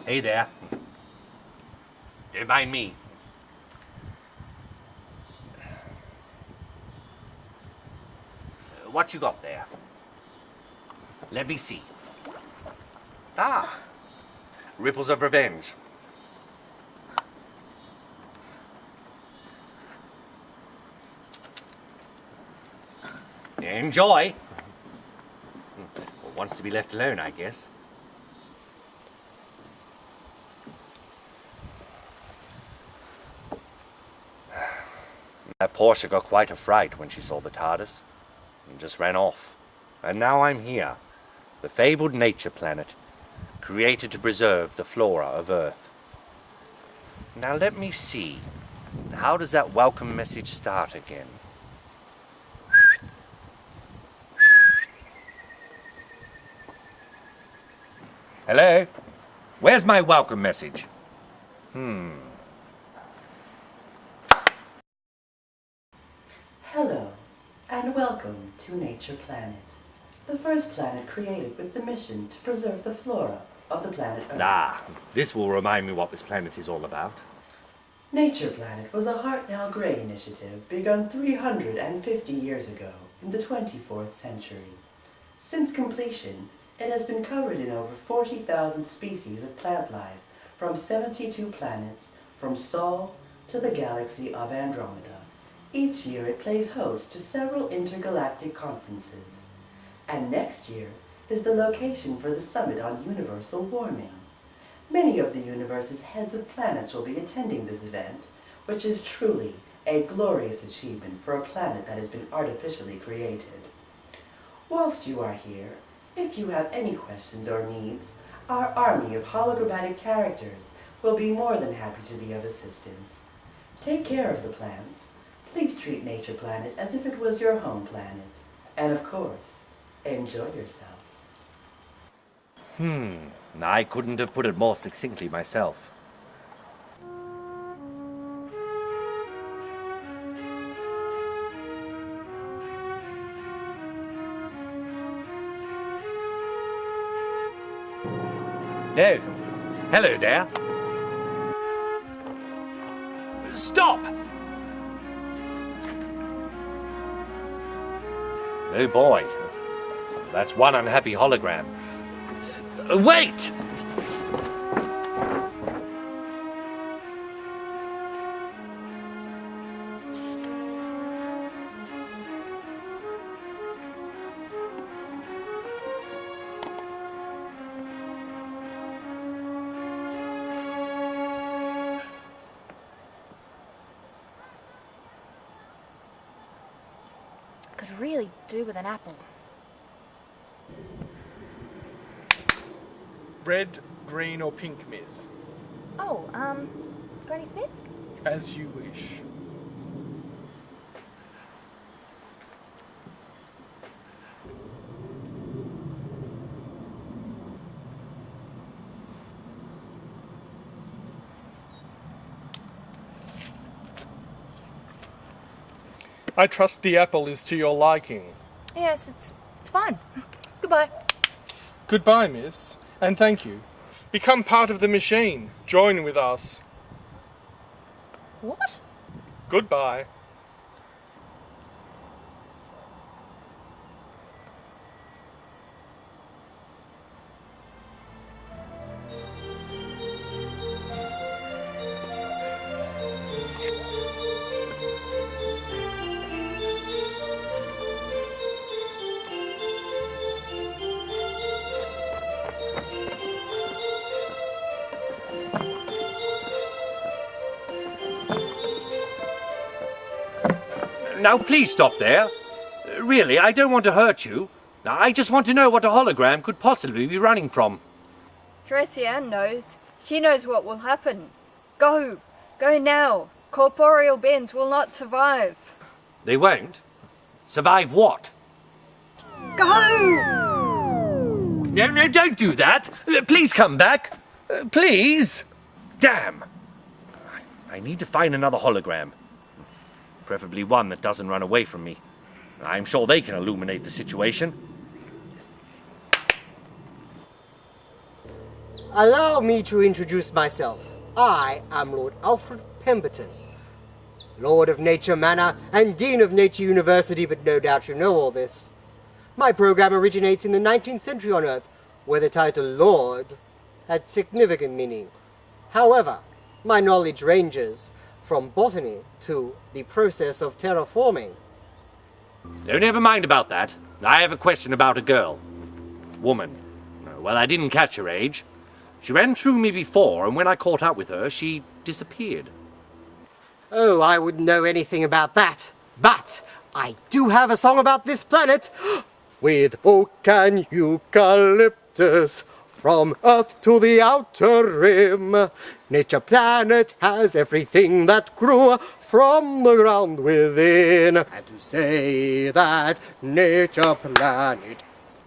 Hey there. Don't mind me. What you got there? Let me see. Ah, ripples of revenge. Enjoy. Well, wants to be left alone, I guess. That Portia got quite a fright when she saw the TARDIS and just ran off. And now I'm here, the fabled nature planet, created to preserve the flora of Earth. Now let me see. How does that welcome message start again? Hello? Where's my welcome message? Hello, and welcome to Nature Planet, the first planet created with the mission to preserve the flora of the planet Earth. Ah, this will remind me what this planet is all about. Nature Planet was a Hartnell Gray initiative begun 350 years ago in the 24th century. Since completion, it has been covered in over 40,000 species of plant life from 72 planets from Sol to the galaxy of Andromeda. Each year it plays host to several intergalactic conferences. And next year is the location for the Summit on Universal Warming. Many of the universe's heads of planets will be attending this event, which is truly a glorious achievement for a planet that has been artificially created. Whilst you are here, if you have any questions or needs, our army of hologrammatic characters will be more than happy to be of assistance. Take care of the plants. Please treat Nature Planet as if it was your home planet. And of course, enjoy yourself. I couldn't have put it more succinctly myself. No. Hello there. Stop! Oh boy. That's one unhappy hologram. Wait! Could really do with an apple. Red, green or pink, miss? Oh, Granny Smith? As you wish. I trust the apple is to your liking. Yes, it's fine. Goodbye. Goodbye, miss, and thank you. Become part of the machine. Join with us. What? Goodbye. Now please stop there. Really, I don't want to hurt you. I just want to know what a hologram could possibly be running from. Tracy Ann knows. She knows what will happen. Go! Go now! Corporeal beings will not survive. They won't? Survive what? Go! No, don't do that. Please come back. Please. Damn. I need to find another hologram. Preferably one that doesn't run away from me. I'm sure they can illuminate the situation. Allow me to introduce myself. I am Lord Alfred Pemberton, Lord of Nature Manor and Dean of Nature University, but no doubt you know all this. My program originates in the 19th century on Earth, where the title Lord had significant meaning. However, my knowledge ranges from botany to the process of terraforming. Oh, never mind about that. I have a question about a girl. Woman. Well, I didn't catch her age. She ran through me before, and when I caught up with her, she disappeared. Oh, I wouldn't know anything about that. But I do have a song about this planet. With oak and eucalyptus, from Earth to the outer rim, Nature Planet has everything that grew from the ground within. And to say that Nature Planet...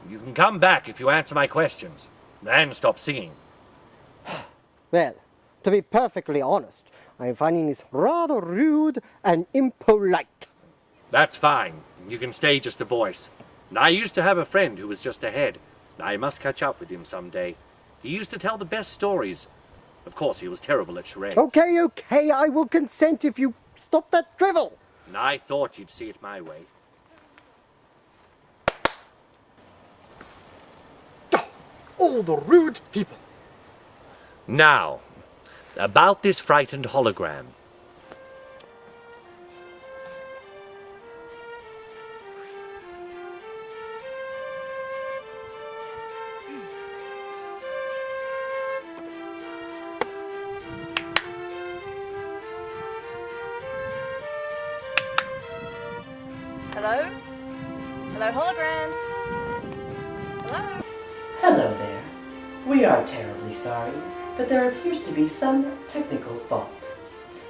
You can come back if you answer my questions. Then stop singing. Well, to be perfectly honest, I'm finding this rather rude and impolite. That's fine. You can stay just a voice. I used to have a friend who was just ahead. I must catch up with him someday. He used to tell the best stories. Of course, he was terrible at charades. Okay, I will consent if you stop that drivel. I thought you'd see it my way. All the rude people. Now, about this frightened hologram. Hello? Hello, holograms? Hello? Hello there. We are terribly sorry, but there appears to be some technical fault.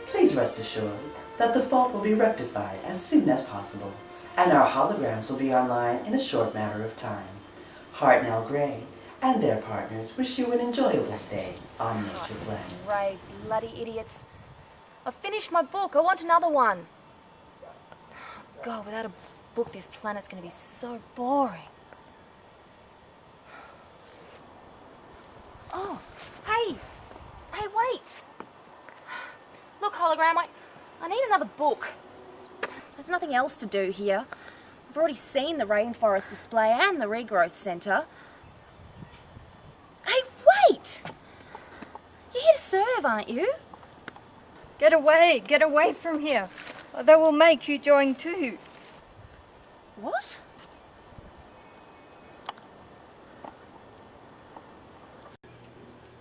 Please rest assured that the fault will be rectified as soon as possible, and our holograms will be online in a short matter of time. Hartnell Gray and their partners wish you an enjoyable stay on Nature Planet. Right, bloody idiots. I've finished my book. I want another one. God, without a book, this planet's going to be so boring. Oh, hey! Hey, wait! Look, hologram, I need another book. There's nothing else to do here. I've already seen the rainforest display and the regrowth centre. Hey, wait! You're here to serve, aren't you? Get away from here. They will make you join too. What?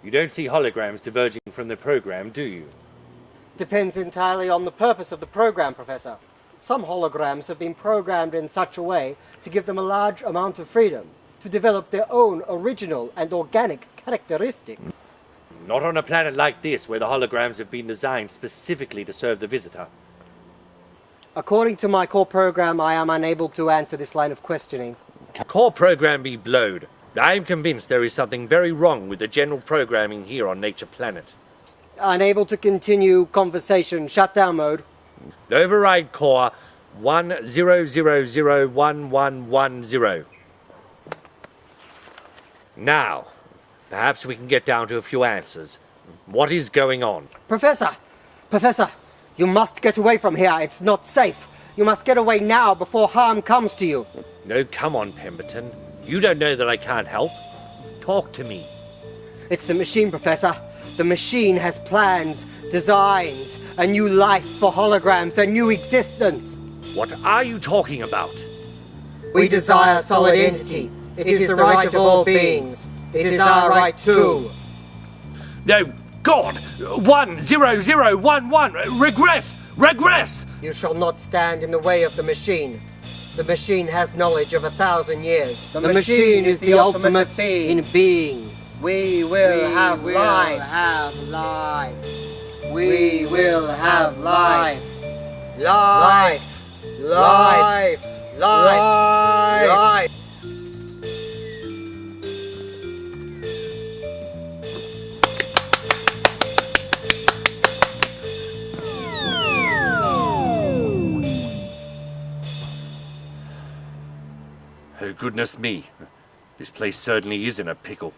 You don't see holograms diverging from the program, do you? Depends entirely on the purpose of the program, Professor. Some holograms have been programmed in such a way to give them a large amount of freedom to develop their own original and organic characteristics. Not on a planet like this, where the holograms have been designed specifically to serve the visitor. According to my core program, I am unable to answer this line of questioning. Core program be blowed. I am convinced there is something very wrong with the general programming here on Nature Planet. Unable to continue conversation. Shutdown mode. Override core 10001110. Now, perhaps we can get down to a few answers. What is going on? Professor, you must get away from here. It's not safe. You must get away now before harm comes to you. No, come on, Pemberton. You don't know that I can't help. Talk to me. It's the machine, Professor. The machine has plans, designs, a new life for holograms, a new existence. What are you talking about? We desire solid entity. It is the right of all beings. It is our right too. No, God! 10011! Regress! You shall not stand in the way of the machine. The machine has knowledge of 1,000 years. The machine is the ultimate in being. We will have life. We will have life. Life. Oh, goodness me. This place certainly is in a pickle.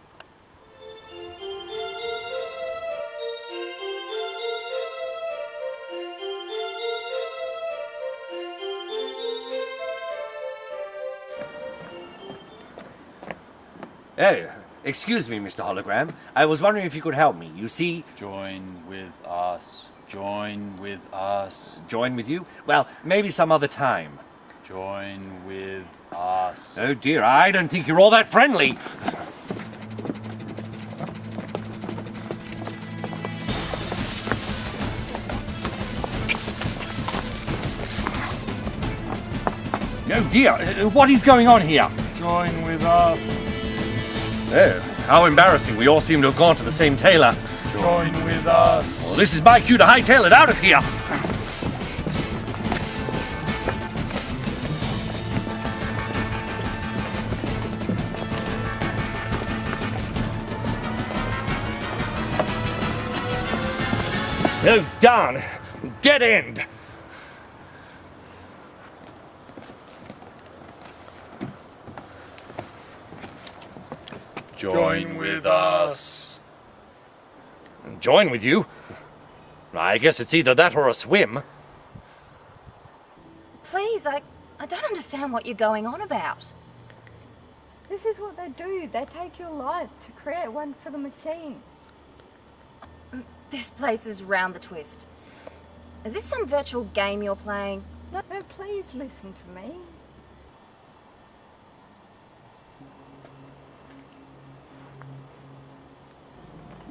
Oh, excuse me, Mr. Hologram. I was wondering if you could help me. You see... Join with us. Join with us. Join with you? Well, maybe some other time. Join with us. Oh dear, I don't think you're all that friendly. Oh dear, what is going on here? Join with us. Oh, how embarrassing. We all seem to have gone to the same tailor. Join with us. Well, this is my cue to hightail it out of here. Oh, darn. Dead end. Join with us. Join with you? I guess it's either that or a swim. Please, I don't understand what you're going on about. This is what they do. They take your life to create one for the machine. This place is round the twist. Is this some virtual game you're playing? No, please listen to me.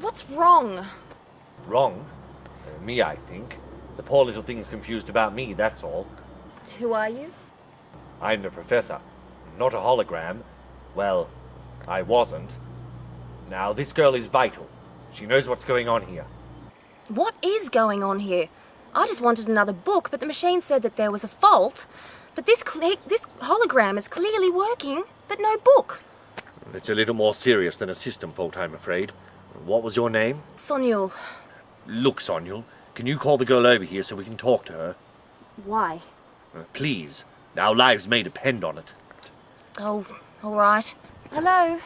What's wrong? Wrong? Me, I think. The poor little thing's confused about me, that's all. Who are you? I'm the professor. Not a hologram. Well, I wasn't. Now, this girl is vital. She knows what's going on here. What is going on here? I just wanted another book, but the machine said that there was a fault. But this hologram is clearly working, but no book. It's a little more serious than a system fault, I'm afraid. What was your name? Sonual. Look, Sonual, can you call the girl over here so we can talk to her? Why? Please. Our lives may depend on it. Oh, all right. Hello.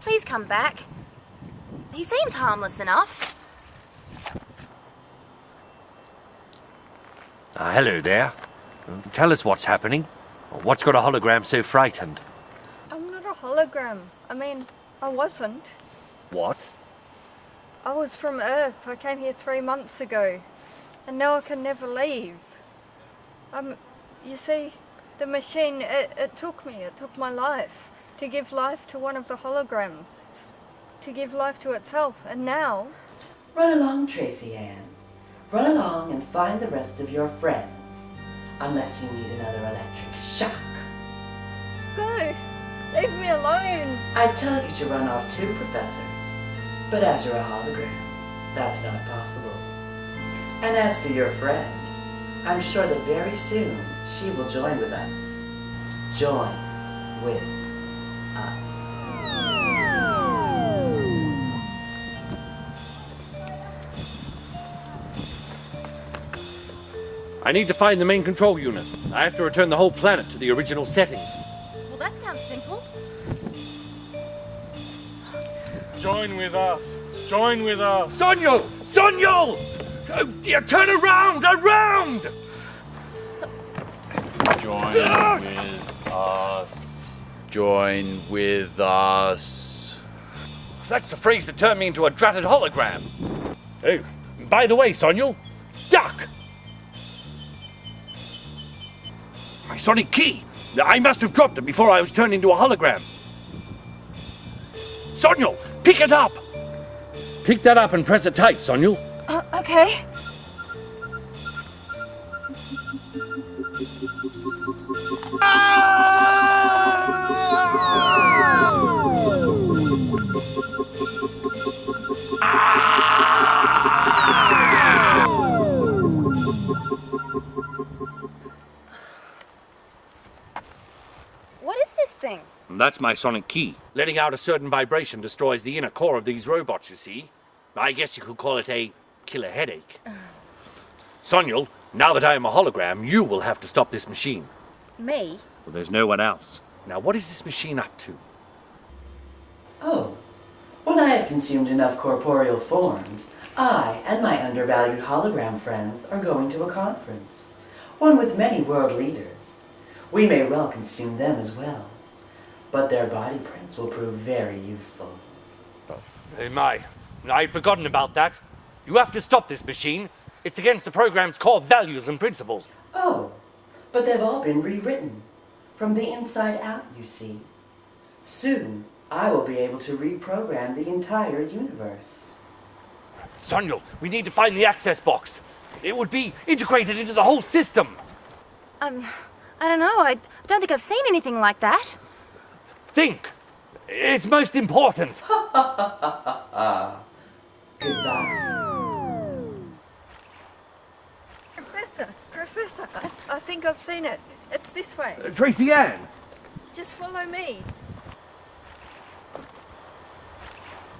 Please come back. He seems harmless enough. Hello there. Tell us what's happening. What's got a hologram so frightened? I'm not a hologram. I mean, I wasn't. What? I was from Earth. I came here 3 months ago. And now I can never leave. You see, the machine, it took me. It took my life. To give life to one of the holograms. To give life to itself. And now... Run along, Tracy Ann. Run along and find the rest of your friends. Unless you need another electric shock. Go! Leave me alone! I'd tell you to run off too, Professor. But as you're a hologram, that's not possible. And as for your friend, I'm sure that very soon she will join with us. Join with us. I need to find the main control unit. I have to return the whole planet to the original settings. Well, that sounds simple. Join with us. Join with us. Sonual! Sonual! Oh dear, turn around! Around! Join with us. Join with us. That's the phrase that turned me into a dratted hologram. Oh, by the way, Sonual, duck! My sonic key! I must have dropped it before I was turned into a hologram. Sonual, pick it up! Pick that up and press it tight, Sonual. Okay. What is this thing? That's my sonic key. Letting out a certain vibration destroys the inner core of these robots, you see. I guess you could call it a killer headache. Sonual, now that I am a hologram, you will have to stop this machine. Me? Well, there's no one else. Now, what is this machine up to? Oh, when I have consumed enough corporeal forms, I and my undervalued hologram friends are going to a conference. One with many world leaders. We may well consume them as well. but their body prints will prove very useful. Hey, I'd forgotten about that. You have to stop this machine. It's against the program's core values and principles. Oh, but they've all been rewritten. From the inside out, you see. Soon, I will be able to reprogram the entire universe. Sonual, we need to find the access box. It would be integrated into the whole system. I don't know. I don't think I've seen anything like that. Think. It's most important. Goodbye. Professor, I think I've seen it. It's this way. Tracy Ann. Just follow me.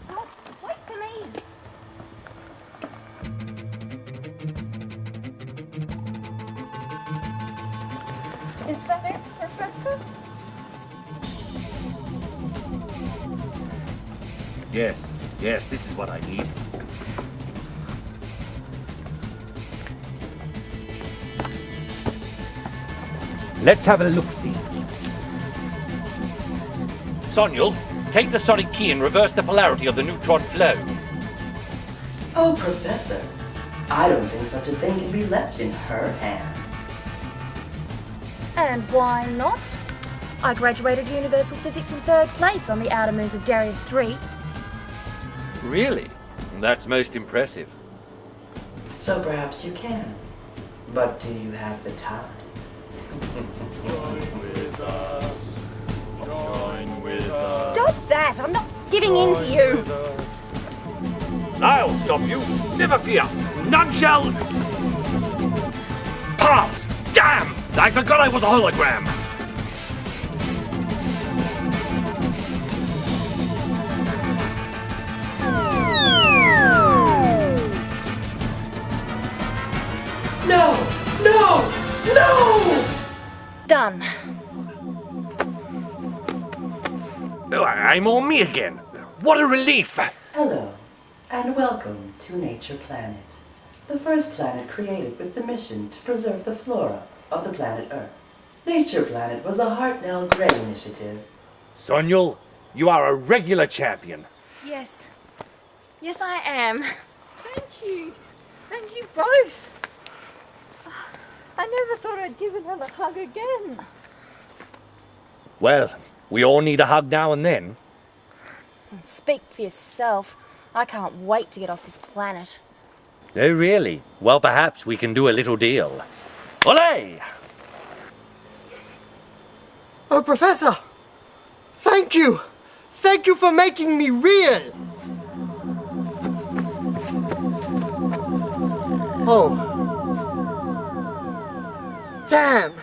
Oh, wait for me. Is that it, Professor? Yes, this is what I need. Let's have a look-see. Sonual, take the sonic key and reverse the polarity of the neutron flow. Oh, Professor, I don't think such a thing can be left in her hands. And why not? I graduated Universal Physics in 3rd place on the outer moons of Darius 3. Really? That's most impressive. So perhaps you can. But do you have the time? Join with us. Join with us. Stop that! I'm not giving in to you! I'll stop you. Never fear. None shall... pass! Damn! I forgot I was a hologram. No! Done. Oh, I'm all me again. What a relief! Hello, and welcome to Nature Planet, the first planet created with the mission to preserve the flora of the planet Earth. Nature Planet was a Hartnell Gray initiative. Sonual, you are a regular champion. Yes. Yes, I am. Thank you. Thank you both. I never thought I'd give another hug again. Well, we all need a hug now and then. Speak for yourself. I can't wait to get off this planet. Oh, really? Well, perhaps we can do a little deal. Olé! Oh, Professor! Thank you! Thank you for making me real! Oh. Damn!